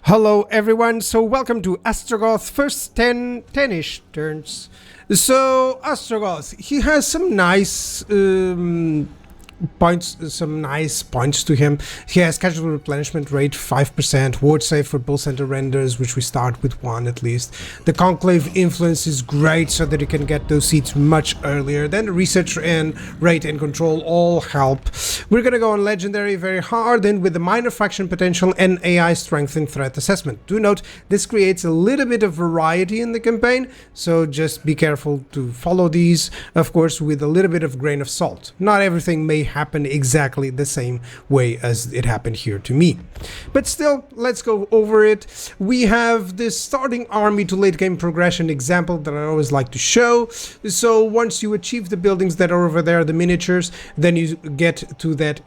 Hello everyone, so welcome to Astragoth first 10-ish turns. So Astragoth, he has some nice points to him. He has casual replenishment rate 5%, ward save for bull center renders, which we start with 1 at least. The conclave influence is great so that you can get those seats much earlier. Then the research and rate and control all help. We're gonna go on legendary very hard and with the minor faction potential and AI strength and threat assessment. Do note this creates a little bit of variety in the campaign, so just be careful to follow these, of course, with a little bit of grain of salt. Not everything may happen exactly the same way as it happened here to me, but still, let's go over it. We have this starting army to late game progression example that I always like to show. So once you achieve the buildings that are over there, the miniatures, then you get to that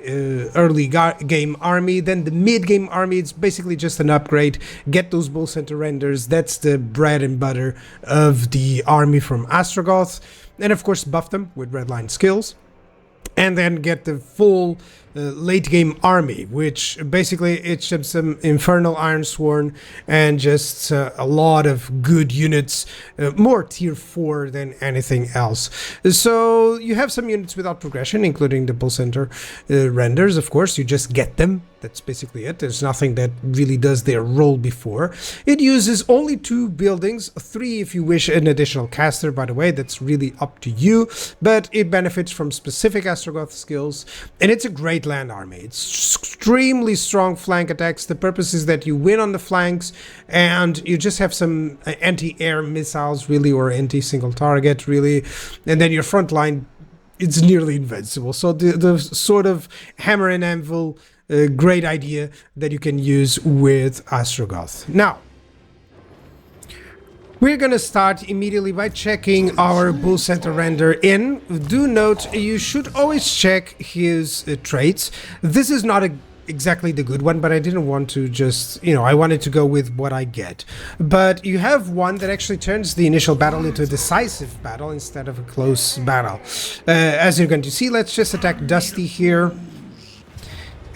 early game army. Then the mid game army, it's basically just an upgrade. Get those bull center renders. That's the bread and butter of the army from Astragoth, and of course buff them with redline skills. And then get the full late game army, which basically it's just some Infernal Ironsworn and just a lot of good units, more tier 4 than anything else. So you have some units without progression, including the bull center renders. Of course, you just get them. That's basically it. There's nothing that really does their role before. It uses only 2 buildings, 3 if you wish an additional caster, by the way, that's really up to you, but it benefits from specific Astragoth skills, and it's a great land army. It's extremely strong flank attacks. The purpose is that you win on the flanks, and you just have some anti-air missiles, really, or anti-single target, really, and then your front line, it's nearly invincible. So the sort of hammer and anvil great idea that you can use with Astragoth. Now, we're gonna start immediately by checking our bull center render in. Do note, you should always check his traits. This is not exactly the good one, but I didn't want to just, I wanted to go with what I get. But you have one that actually turns the initial battle into a decisive battle instead of a close battle. As you're going to see, let's just attack Dusty here.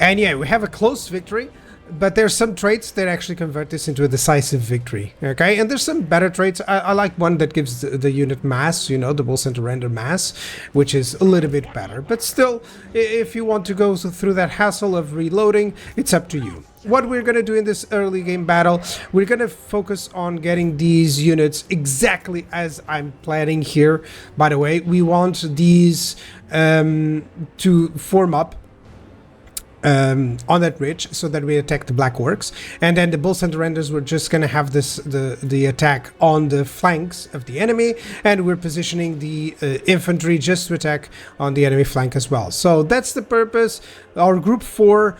And yeah, we have a close victory, but there's some traits that actually convert this into a decisive victory, okay? And there's some better traits. I like one that gives the unit mass, the bull center render mass, which is a little bit better. But still, if you want to go through that hassle of reloading, it's up to you. What we're going to do in this early game battle, we're going to focus on getting these units exactly as I'm planning here. By the way, we want these to form up on that ridge so that we attack the black orcs, and then the bull center renders, we're just gonna have the attack on the flanks of the enemy, and we're positioning the infantry just to attack on the enemy flank as well. So that's the purpose. Our group 4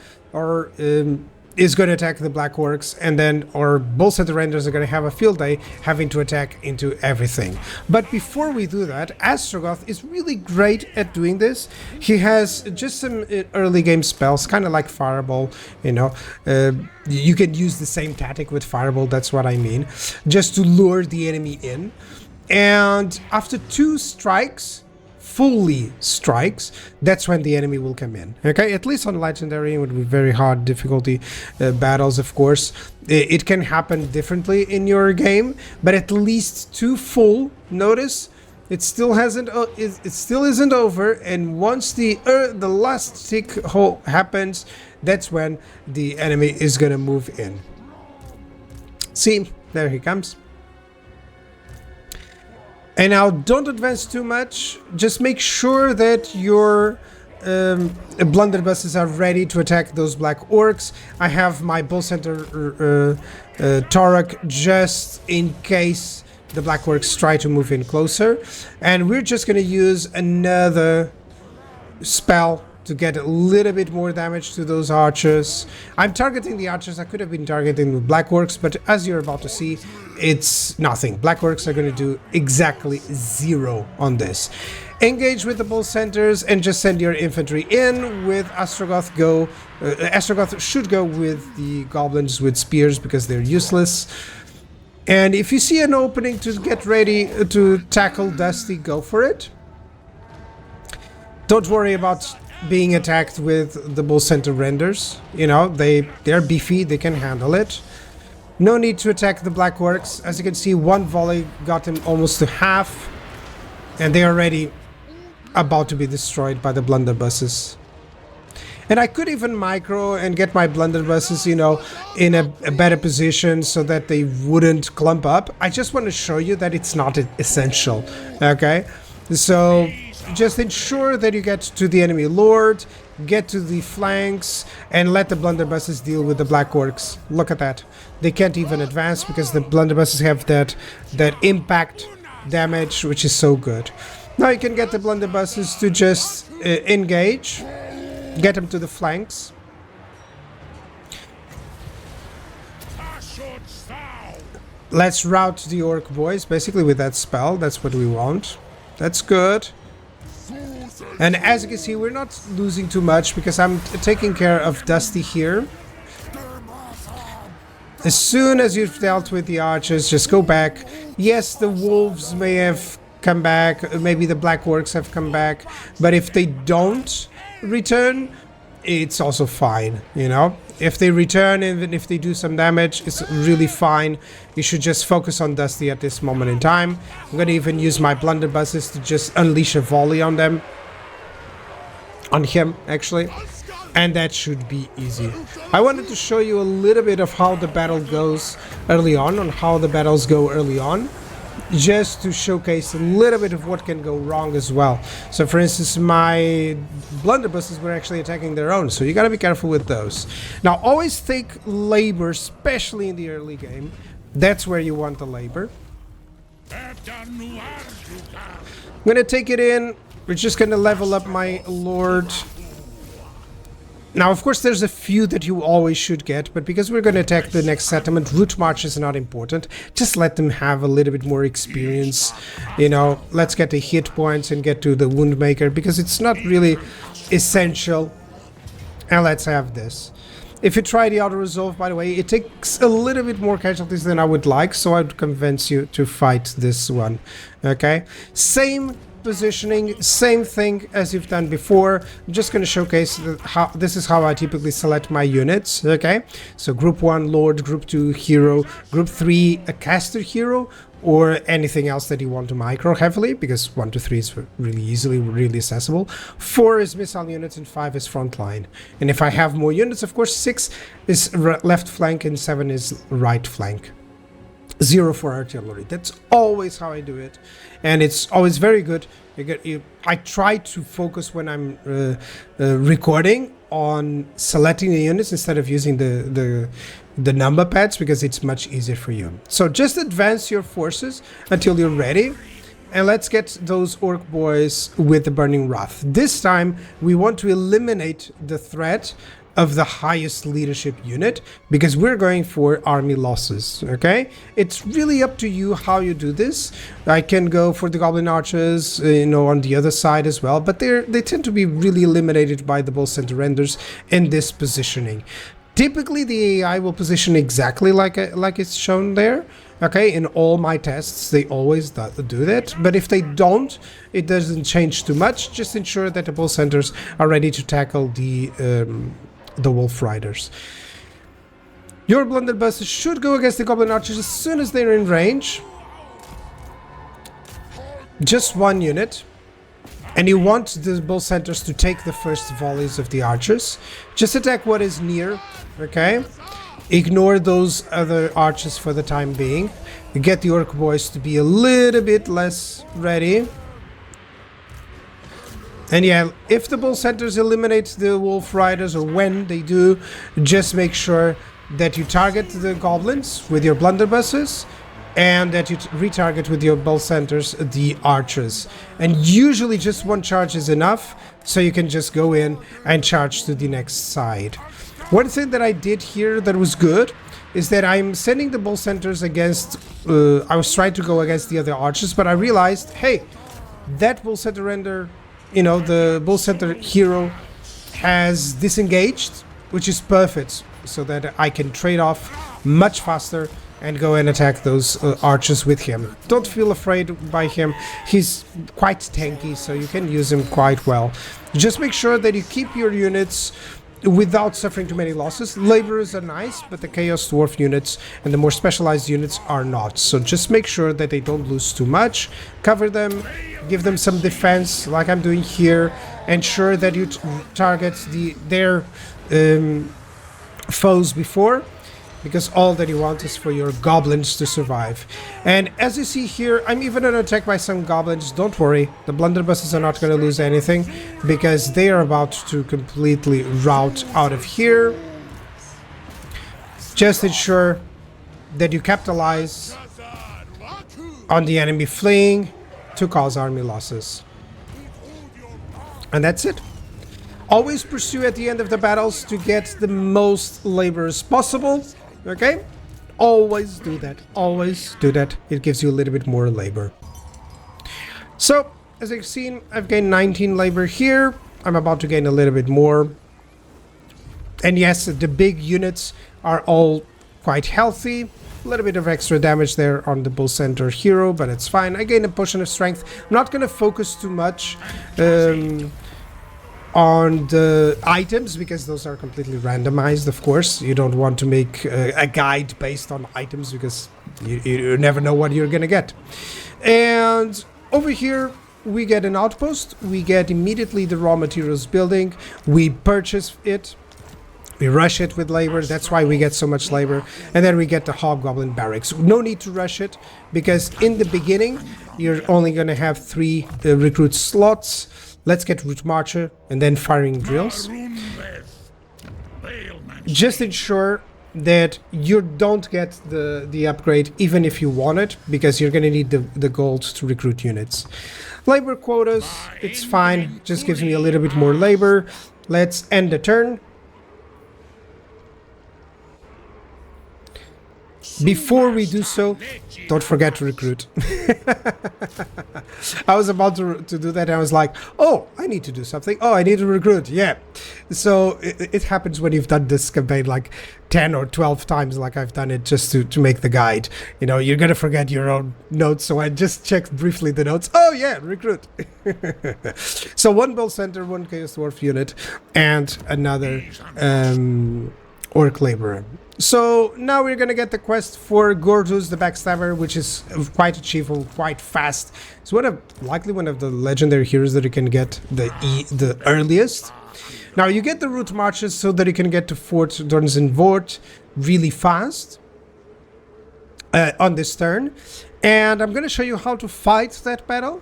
is going to attack the black orcs, and then our bull center renders are going to have a field day having to attack into everything. But before we do that, Astragoth is really great at doing this. He has just some early game spells, kind of like Fireball, you can use the same tactic with Fireball, that's what I mean, just to lure the enemy in. And after 2 strikes, fully strikes, that's when the enemy will come in, okay? At least on legendary, it would be very hard difficulty battles, of course. It can happen differently in your game, but at least 2 full, notice it still isn't over, and once the last tick hole happens, that's when the enemy is gonna move in. See, there he comes. And now, don't advance too much. Just make sure that your blunderbusses are ready to attack those black orcs. I have my bull center Torok just in case the black orcs try to move in closer. And we're just going to use another spell to get a little bit more damage to those archers. I'm targeting the archers. I could have been targeting the black orcs, but as you're about to see, it's nothing. Black orcs are going to do exactly 0 on this. Engage with the bull centers and just send your infantry in. With Astragoth Astragoth should go with the goblins with spears because they're useless. And if you see an opening to get ready to tackle Dusty, go for it. Don't worry about being attacked with the bull center renders. They're beefy, they can handle it. No need to attack the Black Orcs. As you can see, one volley got him almost to half. And they are already about to be destroyed by the blunderbusses. And I could even micro and get my blunderbusses, you know, in a better position so that they wouldn't clump up. I just want to show you that it's not essential, okay? So just ensure that you get to the enemy lord, get to the flanks, and let the blunderbusses deal with the Black Orcs. Look at that. They can't even advance because the blunderbusses have that impact damage, which is so good. Now you can get the blunderbusses to just engage. Get them to the flanks. Let's rout the orc boys, basically with that spell. That's what we want. That's good. And as you can see, we're not losing too much because I'm taking care of Dusty here. As soon as you've dealt with the archers, just go back. Yes, the wolves may have come back, maybe the Black Orcs have come back, but if they don't return, it's also fine, you know? If they return, even if they do some damage, it's really fine. You should just focus on Dusty at this moment in time. I'm gonna even use my blunderbusses to just unleash a volley on them. On him, actually. And that should be easy. I wanted to show you a little bit of how the battle goes early on how the battles go early on. Just to showcase a little bit of what can go wrong as well. So for instance, my blunderbusses were actually attacking their own, so you gotta be careful with those. Now always take labor, especially in the early game. That's where you want the labor. I'm gonna take it in. We're just gonna level up my lord. Now, of course, there's a few that you always should get, but because we're going to attack the next settlement, route march is not important. Just let them have a little bit more experience. You know, let's get the hit points and get to the wound maker, because it's not really essential. And let's have this. If you try the auto-resolve, by the way, it takes a little bit more casualties than I would like, so I would convince you to fight this one. Okay? Same positioning, same thing as you've done before. I'm just going to showcase how this is how I typically select my units. Okay, so group 1 lord, group 2 hero, group 3 a caster hero, or anything else that you want to micro heavily, because 1 to 3 is really accessible. 4 is missile units and 5 is frontline. And if I have more units, of course, 6 is left flank and 7 is right flank. 0 for artillery. That's always how I do it, and it's always very good. I try to focus when I'm recording on selecting the units instead of using the number pads, because it's much easier for you. So just advance your forces until you're ready, and let's get those orc boys with the Burning Wrath. This time we want to eliminate the threat of the highest leadership unit, because we're going for army losses. Okay, it's really up to you how you do this. I can go for the goblin archers, you know, on the other side as well, but they tend to be really eliminated by the bull center renders in this positioning. Typically the AI will position exactly like it's shown there. Okay, in all my tests they always do that, but if they don't, it doesn't change too much. Just ensure that the bull centers are ready to tackle the wolf riders. Your blunderbusses should go against the goblin archers as soon as they're in range. Just 1 unit. And you want the bull centers to take the first volleys of the archers. Just attack what is near, okay? Ignore those other archers for the time being. You get the orc boys to be a little bit less ready. And yeah, if the bull centers eliminate the wolf riders, or when they do, just make sure that you target the goblins with your blunderbusses, and that you retarget with your bull centers the archers. And usually just 1 charge is enough, so you can just go in and charge to the next side. One thing that I did here that was good is that I'm sending the bull centers against, I was trying to go against the other archers, but I realized, hey, that bull center render, you know, the bull center hero has disengaged, which is perfect, so that I can trade off much faster and go and attack those archers with him. Don't feel afraid by him. He's quite tanky, so you can use him quite well. Just make sure that you keep your units without suffering too many losses. Laborers are nice, but the Chaos Dwarf units and the more specialized units are not. So just make sure that they don't lose too much. Cover them, give them some defense, like I'm doing here. Ensure that you target their foes before, because all that you want is for your goblins to survive. And as you see here, I'm even attacked by some goblins. Don't worry, the blunderbusses are not going to lose anything, because they are about to completely rout out of here. Just ensure that you capitalize on the enemy fleeing to cause army losses. And that's it. Always pursue at the end of the battles to get the most laborers possible. Okay? Always do that. Always do that. It gives you a little bit more labor. So, as you've seen, I've gained 19 labor here. I'm about to gain a little bit more. And yes, the big units are all quite healthy. A little bit of extra damage there on the Bull Center hero, but it's fine. I gain a potion of strength. I'm not going to focus too much on the items, because those are completely randomized, of course. You don't want to make a guide based on items, because you never know what you're gonna get. And over here we get an outpost. We get immediately the raw materials building. We purchase it. We rush it with labor. That's why we get so much labor. And then we get the Hobgoblin barracks. No need to rush it, because in the beginning you're only gonna have 3 recruit slots. Let's get Route Marcher and then firing drills. Just ensure that you don't get the upgrade even if you want it, because you're going to need the gold to recruit units. Labor quotas, it's fine. Just gives me a little bit more labor. Let's end the turn. Before we do so, don't forget to recruit. I was about to do that, and I was like, oh, I need to do something. Oh, I need to recruit. Yeah. So it happens when you've done this campaign like 10 or 12 times, like I've done it just to make the guide. You know, you're going to forget your own notes, so I just checked briefly the notes. Oh, yeah, recruit. So 1 Bull Center, 1 Chaos Dwarf unit, and another Orc Laborer. So now we're gonna get the quest for Gortus the Backstabber, which is quite achievable, quite fast. It's likely one of the legendary heroes that you can get the earliest. Now you get the route marches so that you can get to Fort Dornzenvoort really fast on this turn. And I'm gonna show you how to fight that battle.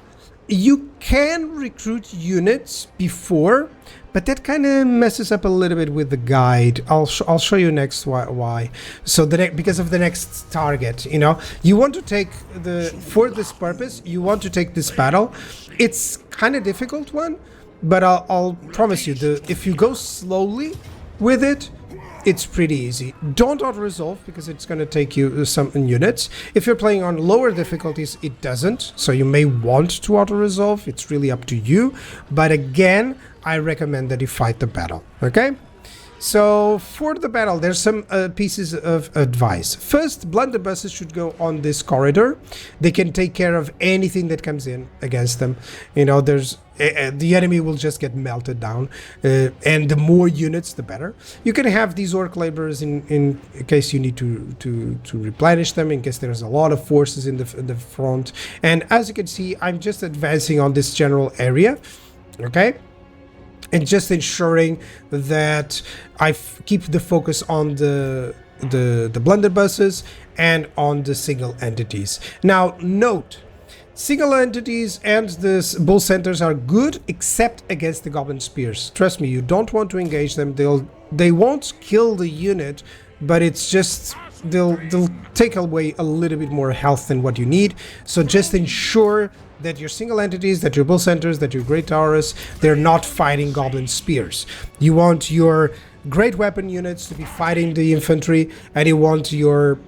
You can recruit units before, but that kind of messes up a little bit with the guide. I'll show you next why. So because of the next target, you know, you want to take for this purpose, you want to take this battle. It's kind of difficult one, but I'll promise you, if you go slowly with it, it's pretty easy. Don't auto-resolve, because it's going to take you some units. If you're playing on lower difficulties, it doesn't. So you may want to auto-resolve. It's really up to you. But again, I recommend that you fight the battle. Okay? So for the battle, there's some pieces of advice. First, blunderbusses should go on this corridor. They can take care of anything that comes in against them. You know, the enemy will just get melted down, and the more units, the better. You can have these orc laborers in case you need to replenish them, in case there's a lot of forces in the front. And as you can see, I'm just advancing on this general area. Okay? And just ensuring that I keep the focus on the blunderbusses and on the single entities. Now, note, single entities and the bull centers are good, except against the goblin spears. Trust me, you don't want to engage them. They won't kill the unit, but it's just they'll take away a little bit more health than what you need. So just ensure that your single entities, that your bull centers, that your great towers, they're not fighting goblin spears. You want your great weapon units to be fighting the infantry, and you want your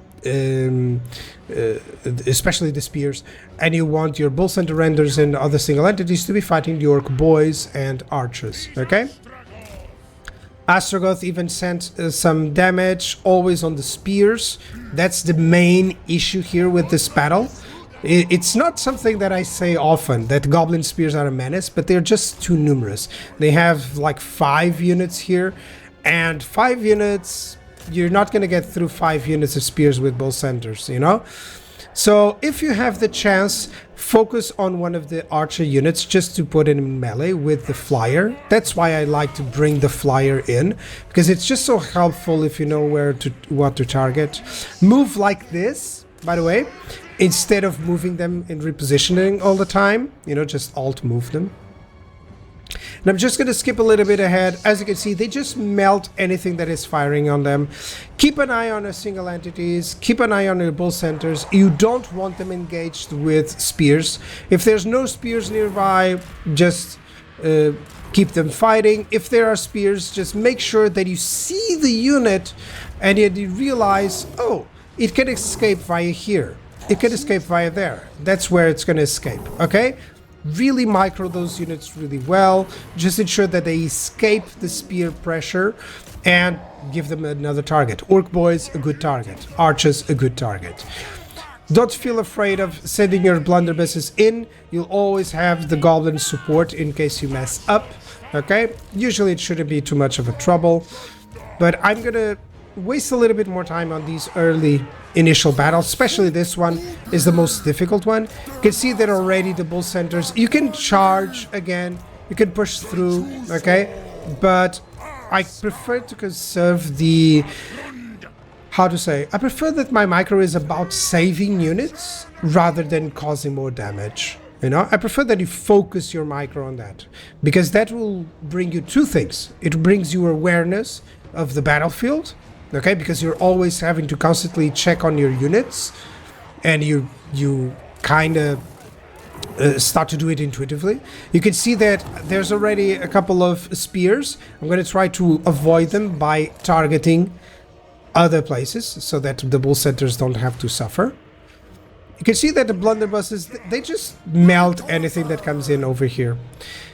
especially the spears, and you want your bull center renders and other single entities to be fighting the orc boys and archers. Okay? Astragoth even sent some damage, always on the spears. That's the main issue here with this battle. It's not something that I say often, that goblin spears are a menace, but they're just too numerous. They have like 5 units here, And 5 units, you're not going to get through 5 units of spears with bull centers, you know? So if you have the chance, focus on one of the archer units just to put it in melee with the flyer. That's why I like to bring the flyer in, because it's just so helpful if you know what to target. Move like this, by the way, instead of moving them in repositioning all the time, you know, just alt move them. And I'm just going to skip a little bit ahead. As you can see, they just melt anything that is firing on them. Keep an eye on your single entities. Keep an eye on your bull centers. You don't want them engaged with spears. If there's no spears nearby, just keep them fighting. If there are spears, just make sure that you see the unit and you realize, oh, it can escape via here. It can escape via there. That's where it's going to escape, okay? Really micro those units really well. Just ensure that they escape the spear pressure and give them another target. Orc boys, a good target. Archers, a good target. Don't feel afraid of sending your blunderbusses in. You'll always have the goblin support in case you mess up, okay? Usually it shouldn't be too much of a trouble, but I'm gonna waste a little bit more time on these early initial battles, especially this one is the most difficult one. You can see that already the bull centers, you can charge again, you can push through, okay, but I prefer to conserve the, how to say, I prefer that my micro is about saving units rather than causing more damage. You know, I prefer that you focus your micro on that, because that will bring you two things. It brings you awareness of the battlefield, okay, because you're always having to constantly check on your units, and you kind of start to do it intuitively. You can see that there's already a couple of spears. I'm going to try to avoid them by targeting other places so that the bull centers don't have to suffer. You can see that the blunderbusses, they just melt anything that comes in over here.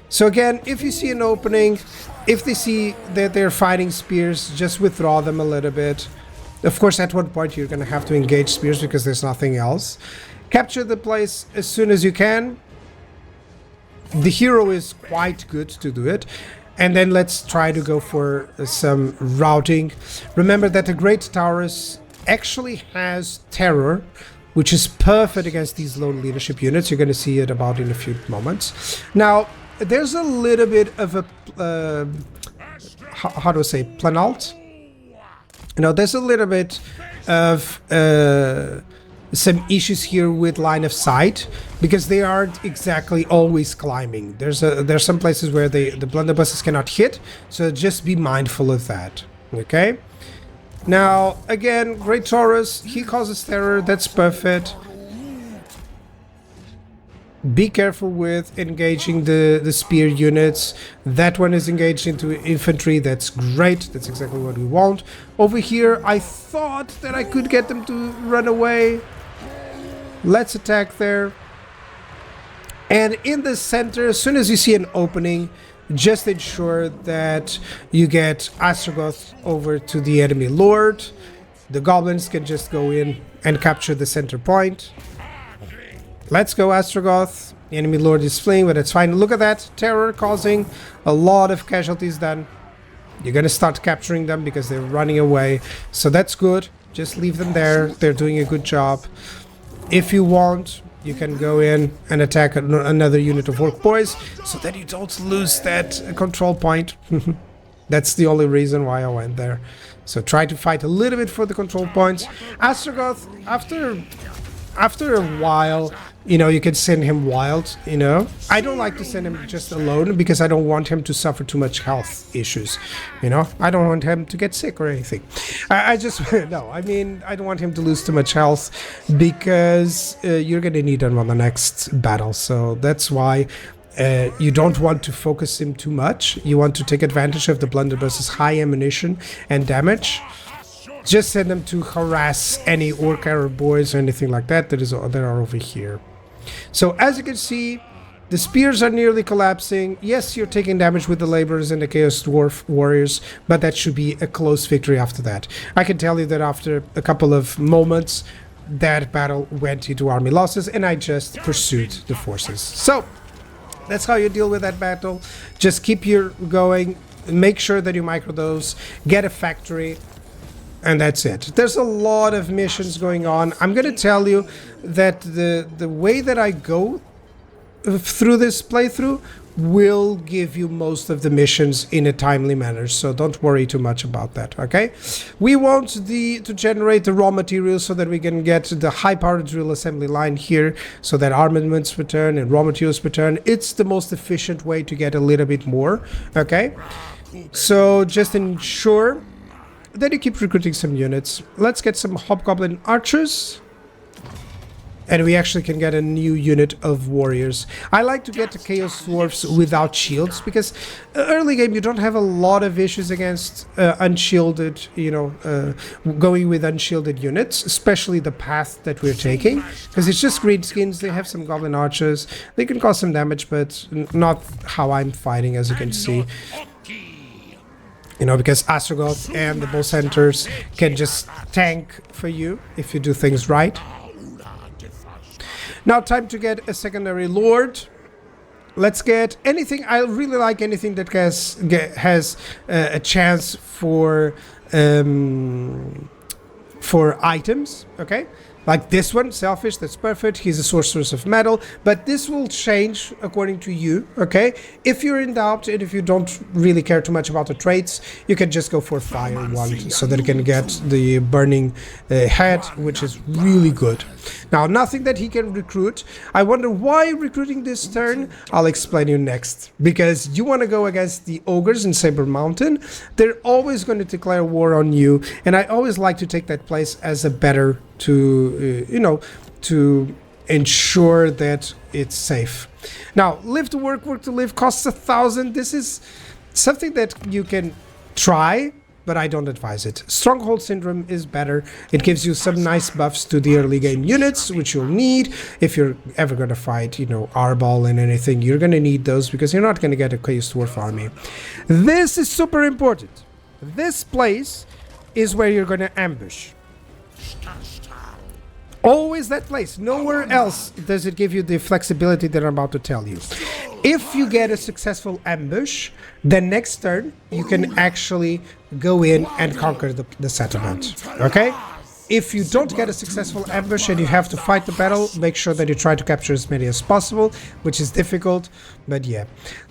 So again, if you see an opening, if they see that they're fighting spears, just withdraw them a little bit. Of course, at one point you're going to have to engage spears because there's nothing else. Capture the place as soon as you can. The hero is quite good to do it. And then let's try to go for some routing. Remember that the Great Taurus actually has terror, which is perfect against these lone leadership units. You're going to see it about in a few moments. Now, there's a little bit of a, how do I say, planalt? You know, there's a little bit of some issues here with line of sight, because they aren't exactly always climbing. There's some places where the blunderbusses cannot hit, so just be mindful of that, okay? Now, again, Great Taurus, he causes terror, that's perfect. Be careful with engaging the spear units. That one is engaged into infantry, that's great, that's exactly what we want. Over here, I thought that I could get them to run away. Let's attack there. And in the center, as soon as you see an opening, just ensure that you get Astragoth over to the enemy lord. The goblins can just go in and capture the center point. Let's go, Astragoth. The enemy lord is fleeing, but it's fine. Look at that. Terror causing a lot of casualties done. You're going to start capturing them because they're running away. So that's good. Just leave them there. They're doing a good job. If you want, you can go in and attack another unit of orc boys so that you don't lose that control point. That's the only reason why I went there. So try to fight a little bit for the control points. Astragoth, after a while, you know, you can send him wild, you know. I don't like to send him just alone because I don't want him to suffer too much health issues, you know. I don't want him to get sick or anything. I just, no, I mean, I don't want him to lose too much health because you're going to need him on the next battle. So that's why you don't want to focus him too much. You want to take advantage of the blunderbus's high ammunition and damage. Just send them to harass any orc Arab boys or anything like that that are over here. So as you can see, the spears are nearly collapsing. Yes, you're taking damage with the laborers and the Chaos Dwarf warriors, but that should be a close victory after that. I can tell you that after a couple of moments, that battle went into army losses, and I just pursued the forces. So that's how you deal with that battle. Just keep your going. make sure that you microdose, get a factory, and that's it. There's a lot of missions going on. I'm gonna tell you that the way that I go through this playthrough will give you most of the missions in a timely manner, so don't worry too much about that, okay? We want to generate the raw materials so that we can get the high-powered drill assembly line here, so that armaments return and raw materials return. It's the most efficient way to get a little bit more, okay? So just ensure that you keep recruiting some units. Let's get some hobgoblin archers. And we actually can get a new unit of warriors. I like to get the Chaos Dwarfs without shields, because early game you don't have a lot of issues against unshielded, going with unshielded units, especially the path that we're taking, because it's just greenskins. They have some goblin archers. They can cause some damage, but not how I'm fighting, as you can see. Because Astragoth and the bull centers can just tank for you if you do things right. Now time to get a secondary lord. Let's get anything. I really like anything that has a chance for items, okay? Like this one, Selfish, that's perfect. He's a sorceress of metal, but this will change according to you, okay? If you're in doubt and if you don't really care too much about the traits, you can just go for Fire 1 so that you can get the burning head, which is really good. Now, nothing that he can recruit. I wonder why recruiting this turn. I'll explain you next. Because you want to go against the ogres in Saber Mountain. They're always going to declare war on you, and I always like to take that place as a better to ensure that it's safe. Now, live to work, work to live costs 1,000. This is something that you can try, but I don't advise it. Stronghold Syndrome is better. It gives you some nice buffs to the early game units, which you'll need if you're ever going to fight, Arbol and anything. You're going to need those because you're not going to get a Chaos Dwarf army. This is super important. This place is where you're going to ambush. Always that place. Nowhere else does it give you the flexibility that I'm about to tell you. If you get a successful ambush, then next turn you can actually go in and conquer the settlement. Okay? If you don't get a successful ambush and you have to fight the battle, make sure that you try to capture as many as possible, which is difficult, but yeah.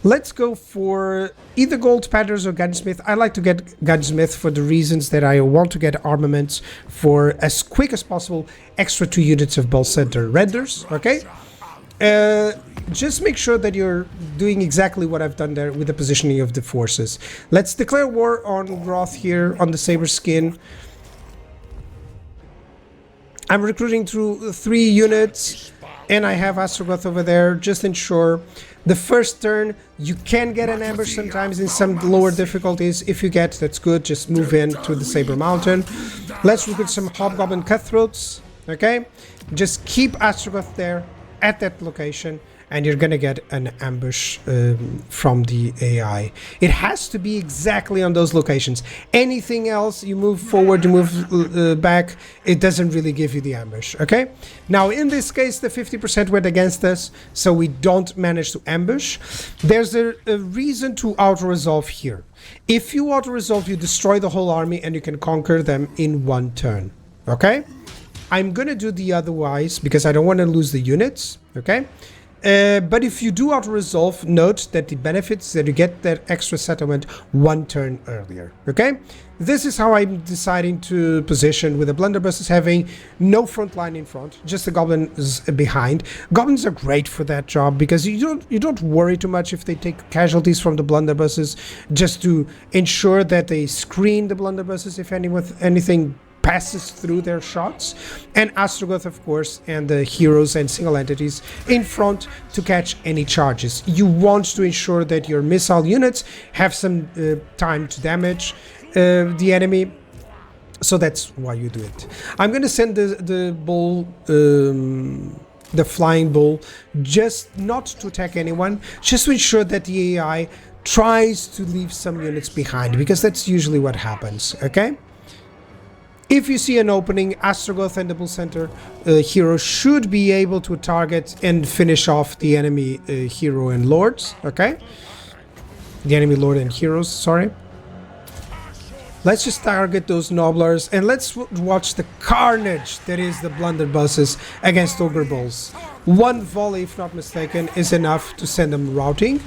Let's go for either Gold Panthers or Gunsmith. I like to get Gunsmith for the reasons that I want to get armaments for as quick as possible, extra 2 units of Bull Center renders, okay? Just make sure that you're doing exactly what I've done there with the positioning of the forces. Let's declare war on Groth here, on the Saber Skin. I'm recruiting through 3 units, and I have Astragoth over there. Just ensure the first turn you can get an ambush sometimes in some lower difficulties. If you get, that's good. Just move in to the Saber Mountain. Let's recruit some Hobgoblin Cutthroats. Okay, just keep Astragoth there at that location, and you're gonna get an ambush from the AI. It has to be exactly on those locations. Anything else, you move forward, you move back, it doesn't really give you the ambush, okay? Now, in this case, the 50% went against us, so we don't manage to ambush. There's a reason to auto-resolve here. If you auto-resolve, you destroy the whole army and you can conquer them in 1 turn, okay? I'm gonna do the otherwise because I don't want to lose the units, okay? But if you do auto-resolve, note that the benefits that you get that extra settlement 1 turn earlier, okay? This is how I'm deciding to position with the blunderbusses having no front line in front, just the goblins behind. Goblins are great for that job because you don't worry too much if they take casualties from the blunderbusses, just to ensure that they screen the blunderbusses if anything passes through their shots, and Astragoth, of course, and the heroes and single entities in front to catch any charges. You want to ensure that your missile units have some time to damage the enemy, so that's why you do it. I'm going to send the bull, the flying bull, just not to attack anyone, just to ensure that the AI tries to leave some units behind, because that's usually what happens, okay? If you see an opening, Astragoth and the Bull Center hero should be able to target and finish off the enemy hero and lords, okay? the enemy lord and heroes, sorry. Let's just target those nobblers and let's watch the carnage that is the blunderbusses against ogre bulls. One volley, if not mistaken, is enough to send them routing.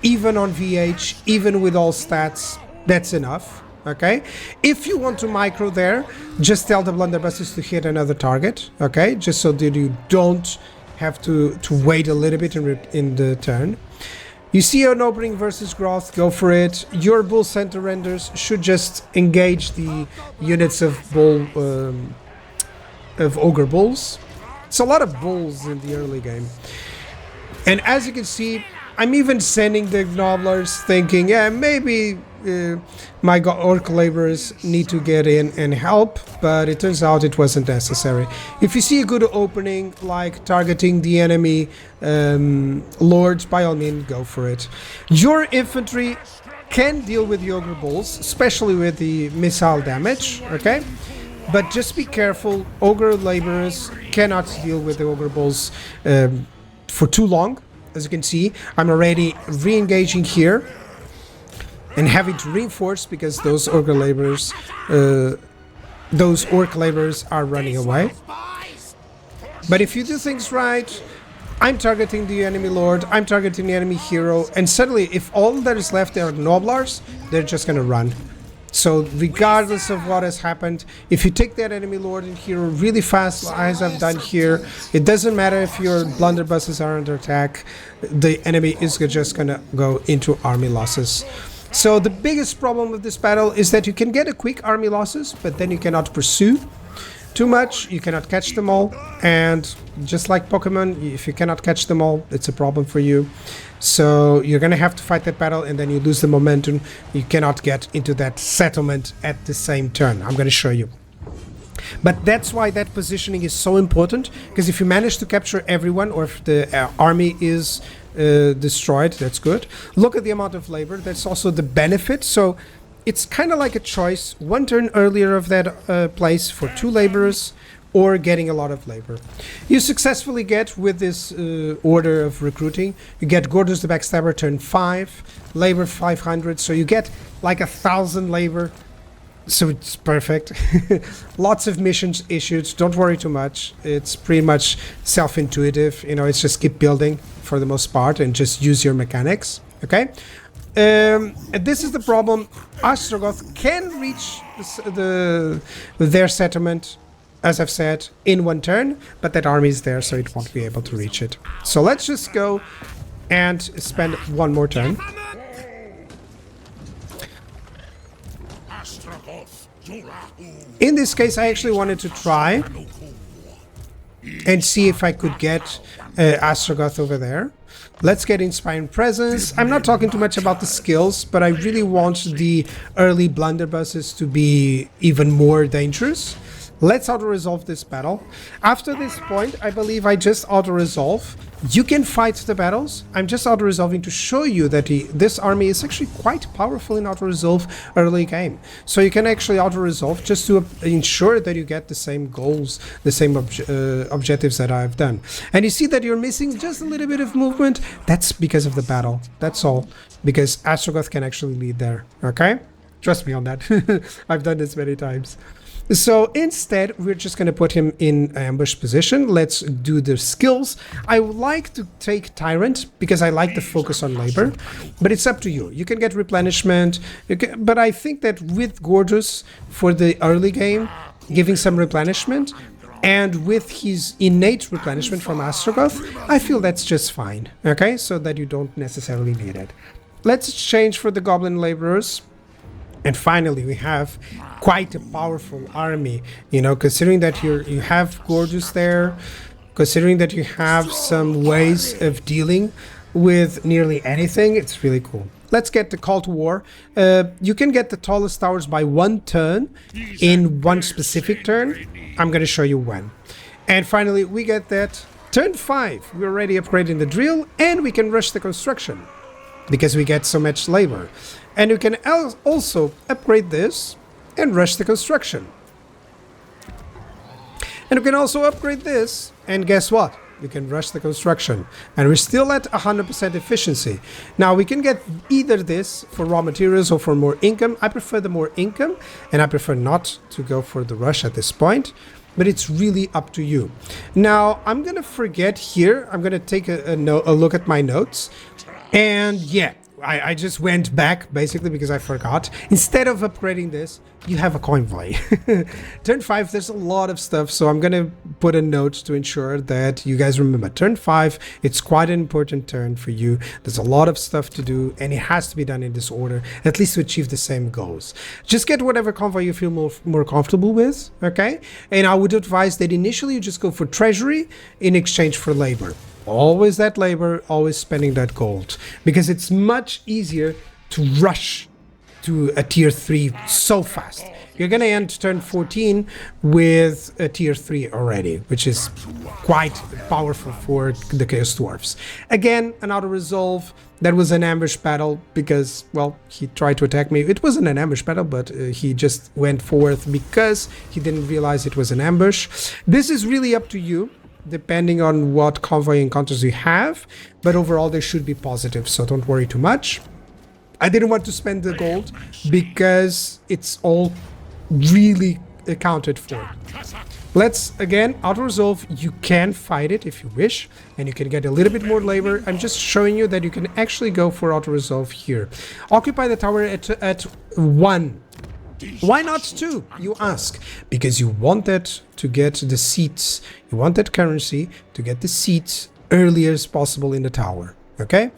Even on VH, even with all stats, that's enough. Okay, if you want to micro there, just tell the blunderbusses to hit another target. Okay, just so that you don't have to wait a little bit in the turn. You see an opening versus growth, go for it. Your bull center renders should just engage the units of ogre bulls. It's a lot of bulls in the early game. And as you can see, I'm even sending the nobblers thinking, yeah, maybe my orc laborers need to get in and help, but it turns out it wasn't necessary. If you see a good opening, like targeting the enemy lords, by all means, go for it. Your infantry can deal with the ogre bulls, especially with the missile damage, okay? But just be careful, ogre laborers cannot deal with the ogre bulls for too long. As you can see, I'm already re-engaging here and having to reinforce because those ogre laborers, those orc laborers are running away. But if you do things right, I'm targeting the enemy lord, I'm targeting the enemy hero, and suddenly if all that is left are noblars, they're just gonna run. So regardless of what has happened, if you take that enemy lord and hero really fast, as I've done here, it doesn't matter if your blunderbusses are under attack, the enemy is just gonna go into army losses. So the biggest problem with this battle is that you can get a quick army losses, but then you cannot pursue too much, you cannot catch them all, and just like Pokemon, if you cannot catch them all, it's a problem for you. So you're gonna have to fight that battle and then you lose the momentum. You cannot get into that settlement at the same turn. I'm gonna show you. But that's why that positioning is so important, because if you manage to capture everyone, or if the army is destroyed, that's good. Look at the amount of labor, that's also the benefit. So it's kind of like a choice, one turn earlier of that place for 2 laborers, or getting a lot of labor. You successfully get, with this order of recruiting, you get Gordos the Backstabber turn 5, labor 500, so you get like 1,000 labor, so it's perfect. Lots of missions issued, don't worry too much, it's pretty much self-intuitive, you know, it's just keep building for the most part and just use your mechanics, okay? And this is the problem. Astragoth can reach their settlement, as I've said, in 1 turn, but that army is there, so it won't be able to reach it. So let's just go and spend 1 more turn. In this case, I actually wanted to try and see if I could get Astragoth over there. Let's get Inspiring Presence. I'm not talking too much about the skills, but I really want the early blunderbusses to be even more dangerous. Let's auto-resolve this battle. After this point, I believe I just auto-resolve. You can fight the battles. I'm just auto-resolving to show you that this army is actually quite powerful in auto-resolve early game. So you can actually auto-resolve just to ensure that you get the same goals, the same objectives that I've done. And you see that you're missing just a little bit of movement. That's because of the battle. That's all. Because Astragoth can actually lead there. Okay? Trust me on that. I've done this many times. So instead, we're just going to put him in ambush position. Let's do the skills. I would like to take Tyrant because I like the focus on labor, but it's up to you. You can get replenishment, but I think that with Gorgeous for the early game, giving some replenishment, and with his innate replenishment from Astragoth, I feel that's just fine, okay? So that you don't necessarily need it. Let's change for the Goblin Laborers. And finally, we have quite a powerful army, you know, considering that you have Gorgeous there, considering that you have some ways of dealing with nearly anything, it's really cool. Let's get the Call to War. You can get the tallest towers by 1 turn in 1 specific turn. I'm going to show you when. And finally, we get that turn 5. We're already upgrading the drill, and we can rush the construction because we get so much labor. And you can also upgrade this and rush the construction. And you can also upgrade this, and guess what? You can rush the construction. And we're still at 100% efficiency. Now, we can get either this for raw materials or for more income. I prefer the more income, and I prefer not to go for the rush at this point. But it's really up to you. Now, I'm going to forget here. I'm going to take a look at my notes. And yeah, I just went back basically because I forgot. Instead of upgrading this, you have a convoy. Turn 5, there's a lot of stuff, so I'm gonna put a note to ensure that you guys remember. Turn 5, it's quite an important turn for you. There's a lot of stuff to do, and it has to be done in this order, at least to achieve the same goals. Just get whatever convoy you feel more comfortable with, okay? And I would advise that initially you just go for treasury in exchange for labor. Always that labor, always spending that gold, because it's much easier to rush to a tier 3 so fast. You're gonna end turn 14 with a tier 3 already, which is quite powerful for the Chaos Dwarfs. Again, an auto-resolve. That was an ambush battle because, well, he tried to attack me. It wasn't an ambush battle, but he just went forth because he didn't realize it was an ambush. This is really up to you, depending on what convoy encounters you have, but overall they should be positive, so don't worry too much. I didn't want to spend the gold because it's all really accounted for. Let's again auto-resolve. You can fight it if you wish, and you can get a little bit more labor. I'm just showing you that you can actually go for auto-resolve here. Occupy the tower at 1. Why not 2, you ask? Because you want that to get the seats. You want that currency to get the seats earlier as possible in the tower, okay?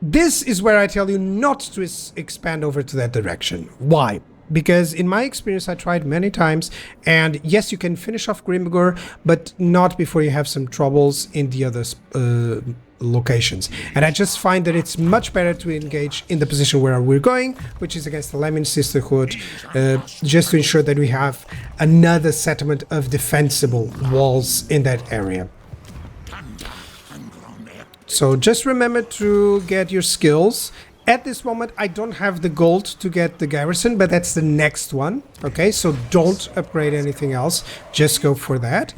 This is where I tell you not to expand over to that direction. Why? Because in my experience, I tried many times, and yes, you can finish off Grimgor, but not before you have some troubles in the other locations. And I just find that it's much better to engage in the position where we're going, which is against the Lemon Sisterhood, just to ensure that we have another settlement of defensible walls in that area. So just remember to get your skills. At this moment, I don't have the gold to get the garrison, but that's the next one. Okay, so don't upgrade anything else. Just go for that.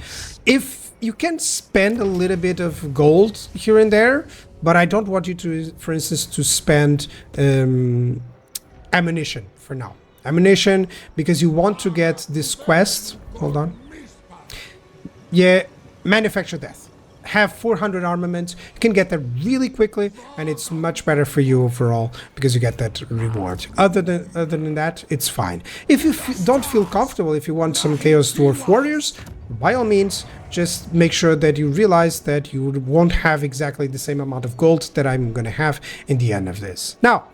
If you can spend a little bit of gold here and there, but I don't want you to, for instance, to spend ammunition for now. Ammunition, because you want to get this quest. Hold on. Yeah, manufacture death. Have 400 armaments. You can get that really quickly, and it's much better for you overall because you get that reward. Other than that, it's fine. If you don't feel comfortable, if you want some Chaos Dwarf Warriors, by all means, just make sure that you realize that you won't have exactly the same amount of gold that I'm going to have in the end of this. Now,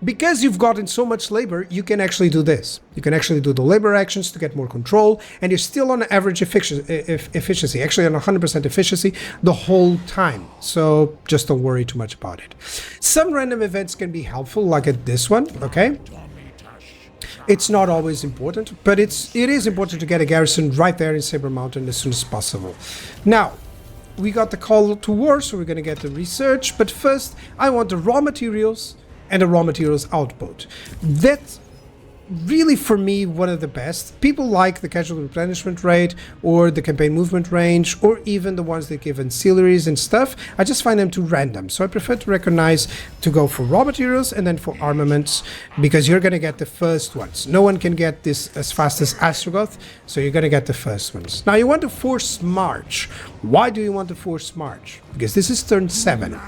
because you've gotten so much labor, you can actually do this. You can actually do the labor actions to get more control, and you're still on average efficiency, actually on 100% efficiency the whole time. So just don't worry too much about it. Some random events can be helpful, like at this one, okay? It's not always important, but it is important to get a garrison right there in Saber Mountain as soon as possible. Now, we got the call to war, so we're going to get the research, but first I want the raw materials and a raw materials output. That's really, for me, one of the best. People like the casual replenishment rate or the campaign movement range, or even the ones that give ancillaries and stuff. I just find them too random, so I prefer to recognize to go for raw materials and then for armaments, because you're going to get the first ones. No one can get this as fast as Astragoth, so you're going to get the first ones. Now, you want to force march. Why do you want to force march? Because this is turn 7,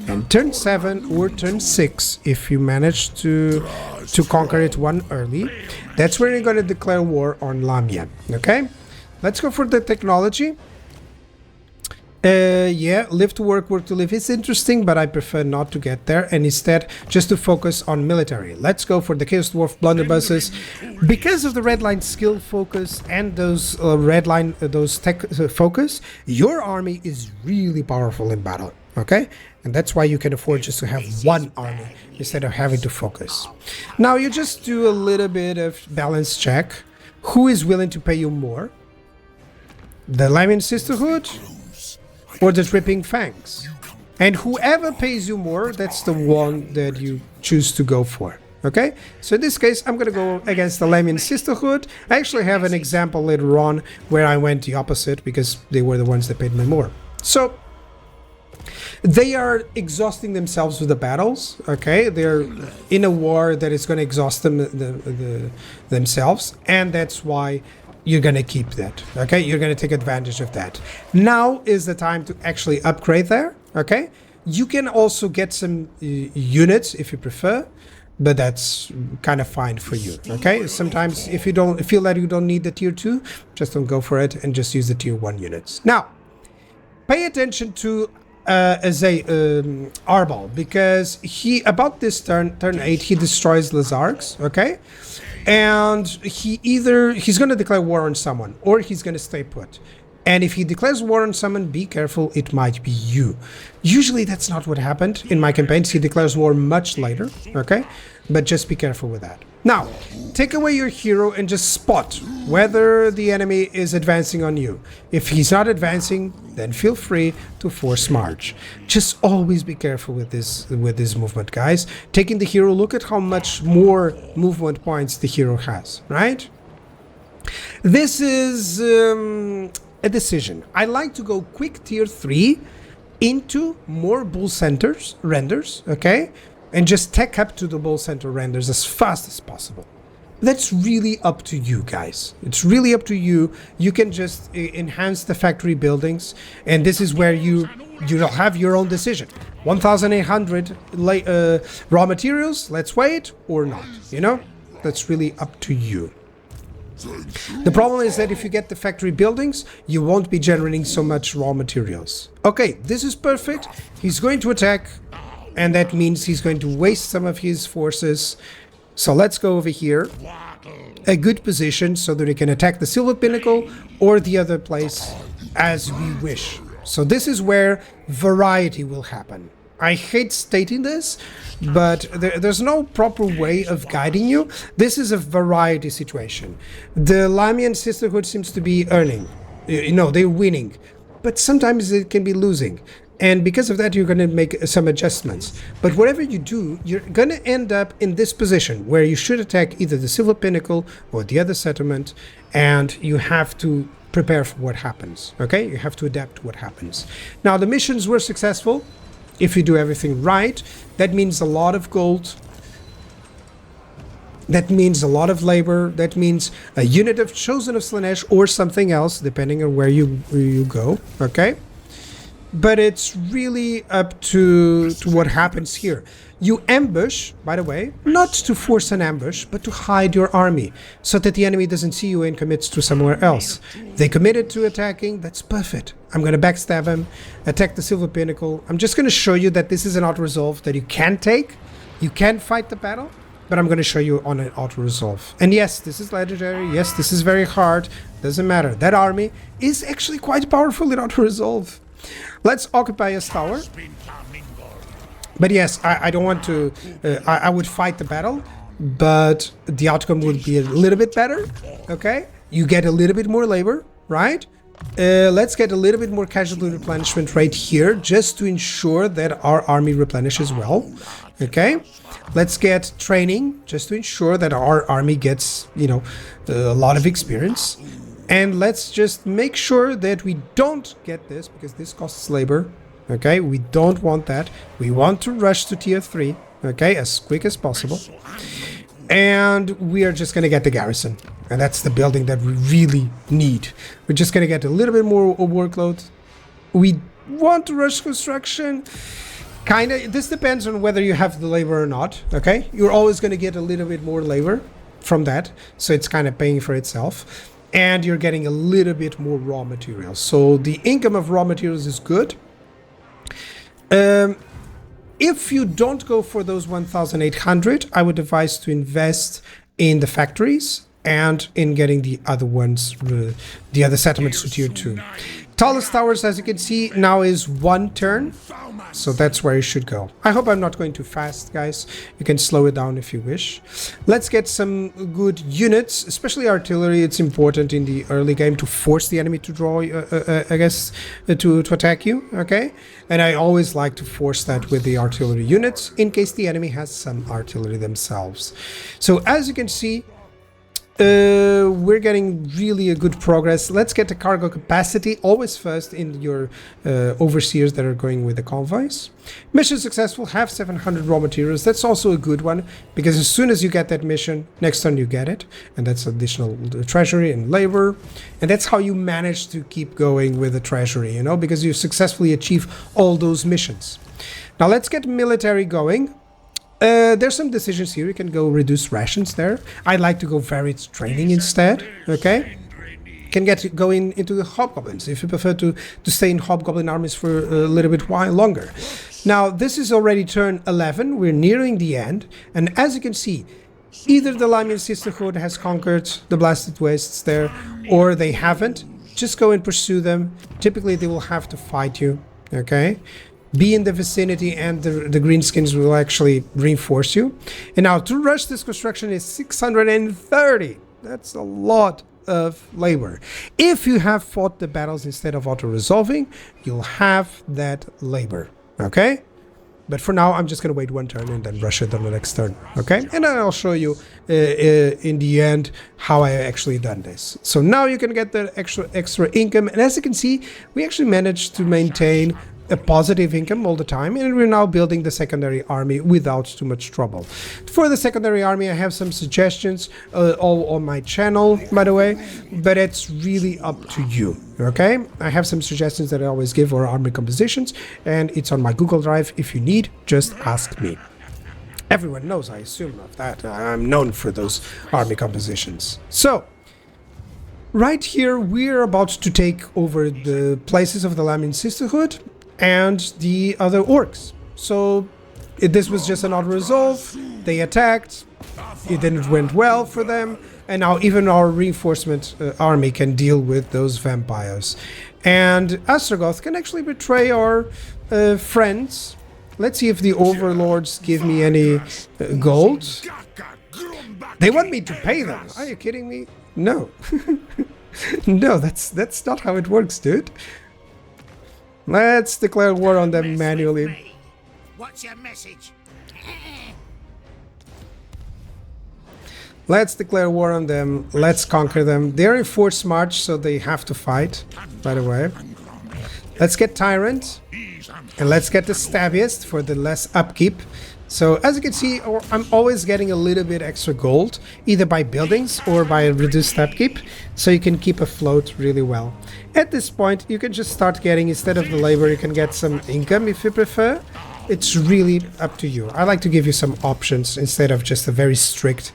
and turn 7 or turn 6, if you manage to conquer it one early, that's where you're going to declare war on Lamia. Okay, let's go for the technology. Yeah, live to work, work to live is interesting, but I prefer not to get there, and instead just to focus on military. Let's go for the Chaos Dwarf blunderbusses. Because of the red line skill focus and those those tech focus, your army is really powerful in battle. Okay, and that's why you can afford just to have one army instead of having to focus. Now you just do a little bit of balance check. Who is willing to pay you more? The Lemon Sisterhood or the Dripping Fangs? And whoever pays you more, that's the one that you choose to go for. Okay, so in this case, I'm gonna go against the Lemon Sisterhood. I actually have an example later on where I went the opposite because they were the ones that paid me more. So they are exhausting themselves with the battles, okay? They're in a war that is going to exhaust them themselves, and that's why you're going to keep that, okay? You're going to take advantage of that. Now is the time to actually upgrade there, okay? You can also get some units if you prefer, but that's kind of fine for you, okay? Sometimes if you don't feel that you don't need the tier 2, just don't go for it and just use the tier 1 units. Now, pay attention to Arbal, because he, about this turn 8, he destroys Lazarks, okay? And he's going to declare war on someone, or he's going to stay put. And if he declares war on someone, be careful, it might be you. Usually that's not what happened in my campaigns. He declares war much later, okay? But just be careful with that. Now, take away your hero and just spot whether the enemy is advancing on you. If he's not advancing, then feel free to force march. Just always be careful with this movement, guys. Taking the hero, look at how much more movement points the hero has, right? This is a decision. I like to go quick tier 3 into more bull centers renders, okay? And just tech up to the bull center renders as fast as possible. That's really up to you guys. It's really up to you. You can just enhance the factory buildings, and this is where you'll have your own decision. 1,800 raw materials, let's wait or not, you know? That's really up to you. The problem is that if you get the factory buildings, you won't be generating so much raw materials. Okay, this is perfect. He's going to attack, and that means he's going to waste some of his forces. So let's go over here. A good position so that he can attack the Silver Pinnacle or the other place as we wish. So this is where variety will happen. I hate stating this, but there's no proper way of guiding you. This is a variety situation. The Lamian Sisterhood seems to be earning. You know, they're winning. But sometimes it can be losing. And because of that, you're going to make some adjustments. But whatever you do, you're going to end up in this position where you should attack either the Silver Pinnacle or the other settlement, and you have to prepare for what happens, okay? You have to adapt to what happens. Now, the missions were successful. If you do everything right, that means a lot of gold. That means a lot of labor. That means a unit of Chosen of Slanesh or something else, depending on where you go, okay? But it's really up to what happens here. You ambush, by the way, not to force an ambush, but to hide your army, so that the enemy doesn't see you and commits to somewhere else. They committed to attacking, that's perfect. I'm going to backstab him, attack the Silver Pinnacle. I'm just going to show you that this is an auto-resolve that you can take. You can fight the battle, but I'm going to show you on an auto-resolve. And yes, this is legendary. Yes, this is very hard. Doesn't matter. That army is actually quite powerful in auto-resolve. Let's occupy a tower. But yes, I don't want to... I would fight the battle, but the outcome would be a little bit better, okay? You get a little bit more labor, right? Let's get a little bit more casualty replenishment right here, just to ensure that our army replenishes well, okay? Let's get training, just to ensure that our army gets, you know, a lot of experience. And let's just make sure that we don't get this, because this costs labor, okay? We don't want that. We want to rush to tier 3, okay, as quick as possible. And we are just going to get the garrison. And that's the building that we really need. We're just going to get a little bit more workload. We want to rush construction. Kind of. This depends on whether you have the labor or not, okay? You're always going to get a little bit more labor from that. So it's kind of paying for itself. And you're getting a little bit more raw materials. So the income of raw materials is good. If you don't go for those 1,800, I would advise to invest in the factories and in getting the other ones, the other settlements to tier 2. Tallest towers, as you can see, now is 1 turn. So that's where you should go. I hope I'm not going too fast, guys. You can slow it down if you wish. Let's get some good units, especially artillery. It's important in the early game to force the enemy to draw, I guess, to attack you, okay? And I always like to force that with the artillery units in case the enemy has some artillery themselves. So as you can see, We're getting really a good progress. Let's get the cargo capacity always first in your overseers that are going with the convoys. Mission successful, have 700 raw materials. That's also a good one, because as soon as you get that mission, next turn you get it, and that's additional treasury and labor, and that's how you manage to keep going with the treasury, you know, because you successfully achieve all those missions. Now let's get military going. There's some decisions here. You can go reduce rations there. I'd like to go varied training instead, okay? Can go into the hobgoblins if you prefer to stay in hobgoblin armies for a little bit while longer. Now, this is already turn 11. We're nearing the end. And as you can see, either the Lamian Sisterhood has conquered the Blasted Wastes there, or they haven't. Just go and pursue them. Typically, they will have to fight you, okay? Be in the vicinity, and the greenskins will actually reinforce you. And now to rush this construction is 630. That's a lot of labor. If you have fought the battles instead of auto-resolving, you'll have that labor, okay? But for now, I'm just going to wait one turn and then rush it on the next turn, okay? And then I'll show you in the end how I actually done this. So now you can get the extra income, and as you can see, we actually managed to maintain a positive income all the time, and we're now building the secondary army without too much trouble. For the secondary army, I have some suggestions all on my channel, by the way, but it's really up to you, okay? I have some suggestions that I always give for army compositions, and it's on my Google Drive. If you need, just ask me. Everyone knows, I assume, of that. I'm known for those army compositions. So, right here, we're about to take over the places of the Lamian Sisterhood and the other orcs. So this was just an auto-resolve. They attacked. It didn't went well for them. And now even our reinforcement army can deal with those vampires. And Astragoth can actually betray our friends. Let's see if the overlords give me any gold. They want me to pay them. Are you kidding me? No. No, that's not how it works, dude. Let's declare war on them manually. What's your message? Let's declare war on them. Let's conquer them. They're in forced march, so they have to fight, by the way. Let's get Tyrant. And let's get the Stabbiest for the less upkeep. So, as you can see, I'm always getting a little bit extra gold, either by buildings or by reduced upkeep, so you can keep afloat really well. At this point, you can just start getting, instead of the labor, you can get some income if you prefer. It's really up to you. I like to give you some options instead of just a very strict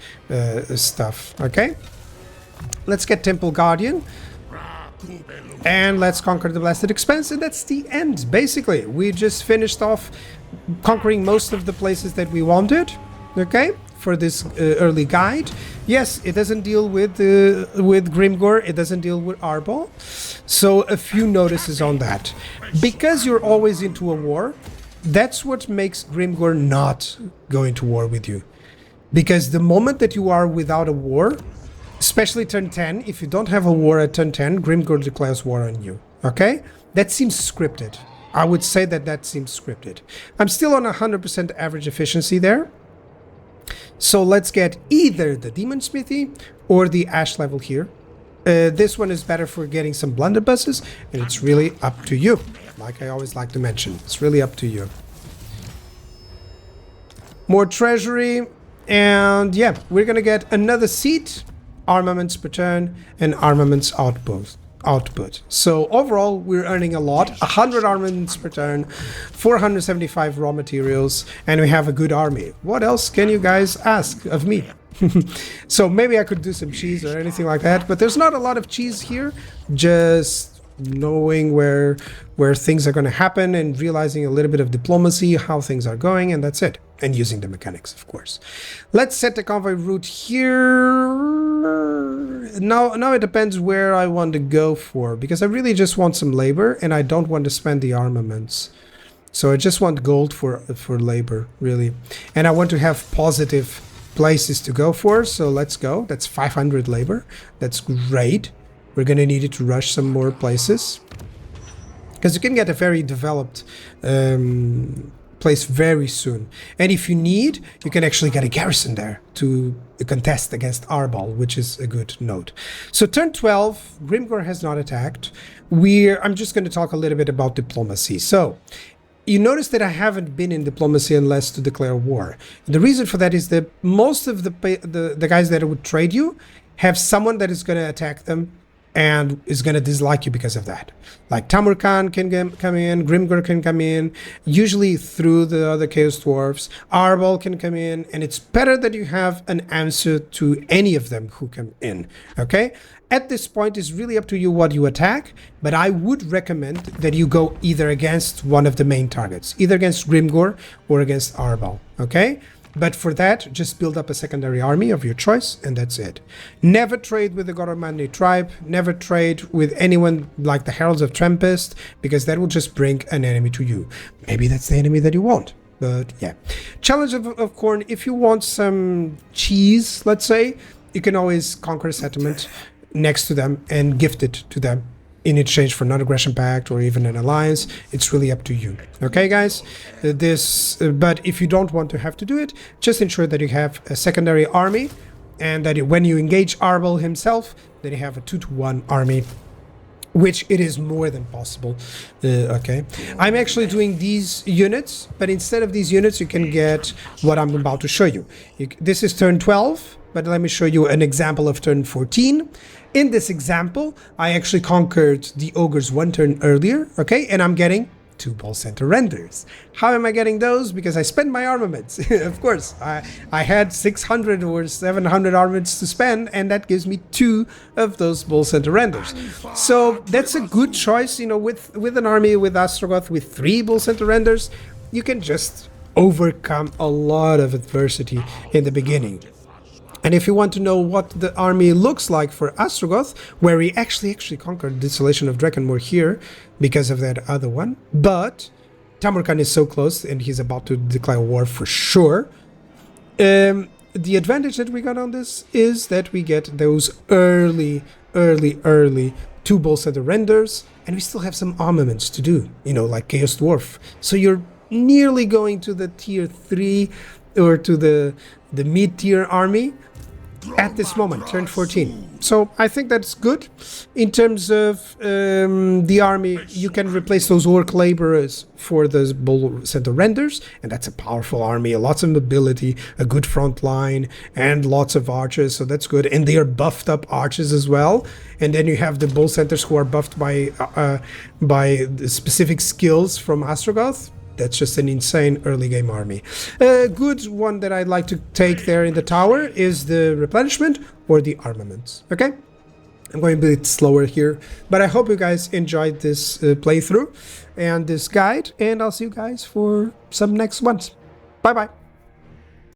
stuff, okay? Let's get Temple Guardian. And let's conquer the Blasted Expanse, and that's the end, basically. We just finished off conquering most of the places that we wanted, okay, for this early guide. Yes, it doesn't deal with Grimgor, it doesn't deal with Arbol, so a few notices on that. Because you're always into a war, that's what makes Grimgor not go into war with you. Because the moment that you are without a war, especially turn 10, if you don't have a war at turn 10, Grimgor declares war on you, okay? That seems scripted. I would say that seems scripted. I'm still on 100% average efficiency there. So let's get either the Demon Smithy or the Ash level here. This one is better for getting some blunderbusses, and it's really up to you. Like I always like to mention, it's really up to you. More treasury, and yeah, we're gonna get another seat, armaments per turn, and armaments output. So overall, we're earning a lot. 100 armaments per turn, 475 raw materials, and we have a good army. What else can you guys ask of me? So maybe I could do some cheese or anything like that, but there's not a lot of cheese here. Just knowing where things are going to happen and realizing a little bit of diplomacy, how things are going, and that's it. And using the mechanics, of course. Let's set the convoy route here. Now it depends where I want to go for, because I really just want some labor and I don't want to spend the armaments. So I just want gold for labor, really. And I want to have positive places to go for, so let's go. That's 500 labor. That's great. We're going to need it to rush some more places. Because you can get a very developed place very soon. And if you need, you can actually get a garrison there to contest against Arbol, which is a good note. So turn 12, Grimgor has not attacked. I'm just going to talk a little bit about diplomacy. So you notice that I haven't been in diplomacy unless to declare war. The reason for that is that most of the guys that would trade you have someone that is going to attack them and is going to dislike you because of that. Like Tamur Khan can come in, Grimgor can come in, usually through the other Chaos Dwarfs, Arbol can come in, and it's better that you have an answer to any of them who come in, okay? At this point, it's really up to you what you attack, but I would recommend that you go either against one of the main targets, either against Grimgor or against Arbol, okay? But for that, just build up a secondary army of your choice, and that's it. Never trade with the Goromani tribe. Never trade with anyone like the Heralds of Tempest, because that will just bring an enemy to you. Maybe that's the enemy that you want. But yeah. Challenge of Corn, if you want some cheese, let's say, you can always conquer a settlement next to them and gift it to them in exchange for non-aggression pact or even an alliance. It's really up to you. Okay, guys? But if you don't want to have to do it, just ensure that you have a secondary army, and that when you engage Arbol himself, that you have a 2-to-1 army, which it is more than possible. Okay, I'm actually doing these units, but instead of these units, you can get what I'm about to show you. This is turn 12, but let me show you an example of turn 14. In this example, I actually conquered the ogres one turn earlier, okay, and I'm getting 2 Ball Center renders. How am I getting those? Because I spent my armaments. Of course, I had 600 or 700 armaments to spend, and that gives me 2 of those Ball Center renders. So that's a good choice, you know, with an army with Astragoth with 3 Ball Center renders, you can just overcome a lot of adversity in the beginning. And if you want to know what the army looks like for Astragoth, where we actually conquered Desolation of Drakkenmoor here because of that other one, but Tamur Khan is so close and he's about to declare war for sure. The advantage that we got on this is that we get those early 2 Ball Center renders, and we still have some armaments to do, you know, like Chaos Dwarf. So you're nearly going to the tier 3 or to the mid-tier army at this moment, turn 14. So I think that's good. In terms of the army, you can replace those orc laborers for those Bull Center renders, and that's a powerful army, lots of mobility, a good front line, and lots of archers, so that's good. And they are buffed up archers as well. And then you have the Bull Centers who are buffed by the specific skills from Astragoth. That's just an insane early game army. A good one that I'd like to take there in the tower is the replenishment or the armaments. Okay? I'm going a bit slower here, but I hope you guys enjoyed this playthrough and this guide, and I'll see you guys for some next ones. Bye bye.